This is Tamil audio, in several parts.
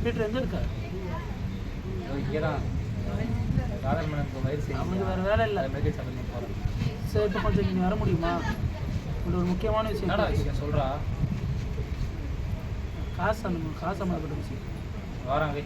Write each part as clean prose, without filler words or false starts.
பீட்டர் எங்கே இருக்கா? இங்கே தான் காதல் மனக்கு வயசு அவனுக்கு வேறு வேலை இல்லை. மெடிக்கல் சம்பந்தம் போகிறேன். சரி, இப்போ கொஞ்சம் நீங்கள் வர முடியுமா? ஒரு முக்கியமான விஷயம். என்னடா விஷயம் சொல்கிறா? காசு சம்மந்தப்பட்ட விஷயம். வராங்க.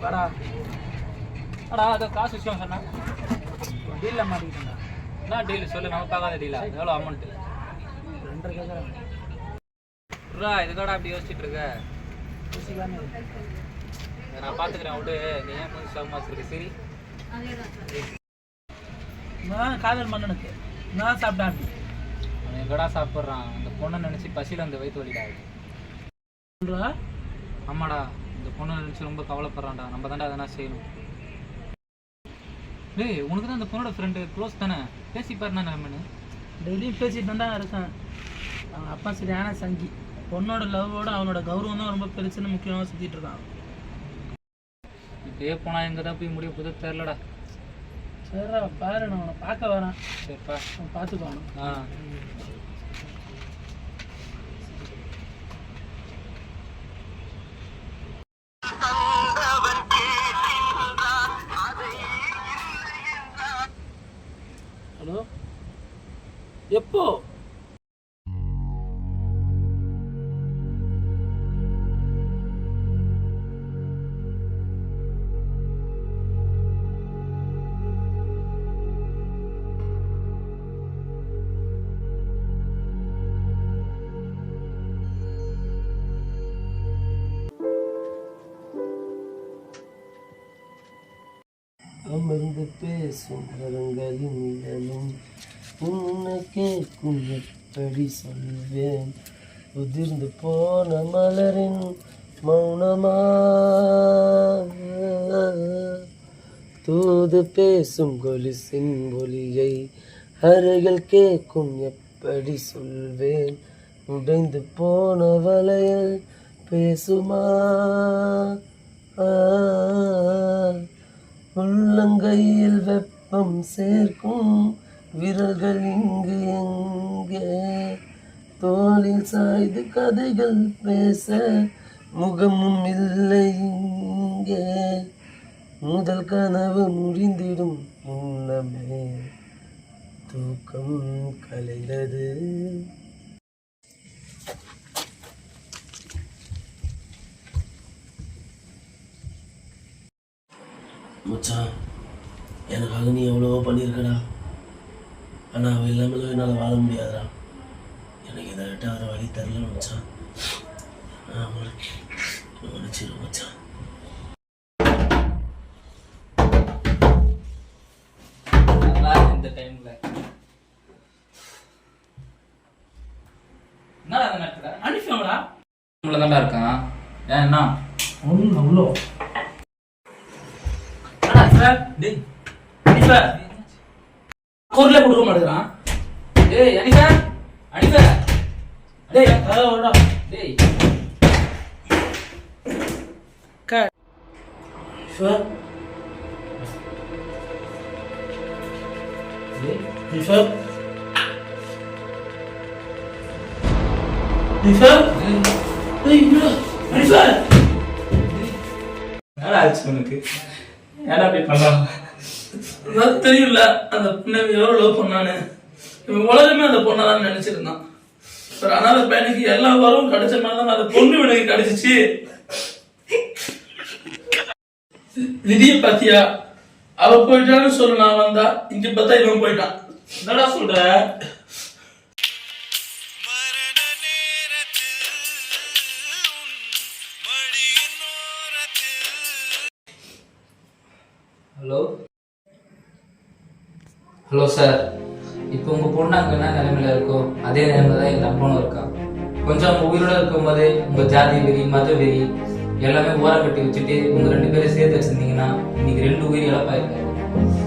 வாடா அடா அதை காசு விஷயம் சொன்னா டீலில் மாட்டிக்கிட்டேன்டா. என்ன டீல் சொல்லு, நம்ம பார்க்காத டீலா? எவ்வளோ அமௌண்ட்டு? 2.5 கேட்குறேன். இதுக்காடா அப்படி யோசிச்சுட்டு இருக்க? யோசிக்காம நான் பார்த்துக்கிறேன் விடு. நீ ஏன் கொஞ்சம் சோகமாக வச்சிருக்க? சரி, நான் காதல் மன்னனுக்கு நான் சாப்பிட்டான். அவன் எங்கடா சாப்பிட்றான்? அந்த பொண்ணை நினச்சி பசியில் அந்த வயிற்று வலிடா. சொல்கிறா? ஆமாடா, இந்த பொண்ணை நினச்சி ரொம்ப கவலைப்படுறான்டா. நம்ம தான்டா அதெல்லாம் செய்யணும். டேய், உனக்கு தான் அந்த பொண்ணோட ஃப்ரெண்டு க்ளோஸ் தானே? பேசிப்பாருண்ணா நிலமனு. டெய்லியும் பேசிட்டு தான் இருக்கேன். அவன் அப்பா சரியான சங்கி. பொண்ணோட லவ்வோட அவனோட கௌரவம் தான் ரொம்ப பெருசுன்னு முக்கியமாக சுற்றிட்டு இருக்கான். இப்படியே போனால் எங்கே தான் போய் முடிய போதோ தெரிலடா. சரிடா, பாரு, நான் அவனை பார்க்க வரேன். சரிப்பா, அவன் பார்த்துக்குவான். ஹலோ, எப்போ? அமர்ந்து பேசும் மரங்களின் நிழலும் உன்னை கேட்கும் எப்படி சொல்வேன்? உதிர்ந்து போன மலரின் மௌனமா தூது பேசும் கொலுசின் ஒலியை அருகில் கேட்கும் எப்படி சொல்வேன்? உடைந்து போன வளையல் பேசுமா? உள்ளங்கையில் வெப்பம் சேர்க்கும் விரல்கள் இங்கு எங்கே? தோளில் சாய்ந்து கதைகள் பேச முகமும் இல்லை இங்கே. முதல் கனவு முடிந்திடும் முன்னமே தூக்கம் கலைகிறது. மச்சான், எனக்காக நீ எவ்வளவோ பண்ணியிருக்கடா. ஆனால் அவள் இல்லாமல் என்னால் வாழ முடியாதுடா. எனக்கு இதை விட்டு அவரை வழி தரல மச்சான். மன்னிச்சிடும் மச்சான். இந்த டைம்ல என்னடா அந்த நேரத்துல அனுப்பிவாங்களா? நம்மள தான்டா இருக்கான். ஏன் என்ன ஒன்றும் அவ்வளோ டேய் கோர்ல கொடுக்க மாட்டேங்கிறான். டேய் அனிதா அனிதா டேய் அவ்வளோ டேய் ஈஸ்வர் ஈஸ்வர் ஈஸ்வர் டேய் ஈஸ்வர் என்னடா ஆச்சு உனக்கு? ஏன்னா அப்படி பண்ணலாம்? அதான் தெரியல, அந்த பொண்ணை எவ்வளோ லவ் பண்ணானு. இவன் உலகமே அந்த பொண்ணை தான் நினைச்சிருந்தான். ஆனால் அந்த பையனுக்கு எல்லா வரவும் கிடைச்ச மாதிரி தான் அந்த பொண்ணு எனக்கு கிடைச்சிச்சு. நிதிய பாத்தியா? அவ போயிட்டான்னு சொல்லு, நான் வந்தா இங்க பார்த்தா இவன் போயிட்டான். என்னடா சொல்ற? ஹலோ ஹலோ சார், இப்போ உங்க பொண்ணு அங்க என்ன நிலைமையில இருக்கோ அதே நிலைமையில தான் எங்க அப்பனும் இருக்கா. கொஞ்சம் அவங்க உயிரோட இருக்கும்போது உங்க ஜாதி வெறி மத வெறி எல்லாமே ஓரம் கட்டி வச்சுட்டு உங்க 2 பேரும் சேர்த்து வச்சிருந்தீங்கன்னா இன்னைக்கு 2 உயிர் இழப்பாயிருக்காரு.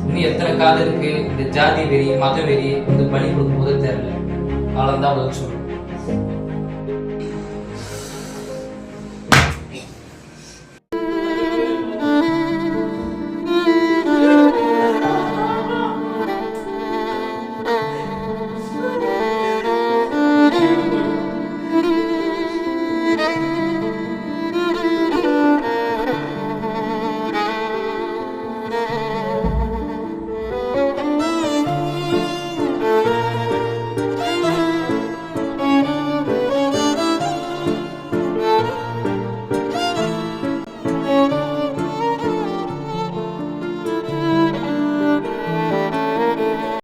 இன்னும் எத்தனை காலம் இருக்கு இந்த ஜாதி வெறி மத வெறி வந்து பலி கொடுக்கும் போது தெரியல. காலம் தான் பதில் சொல்லணும்.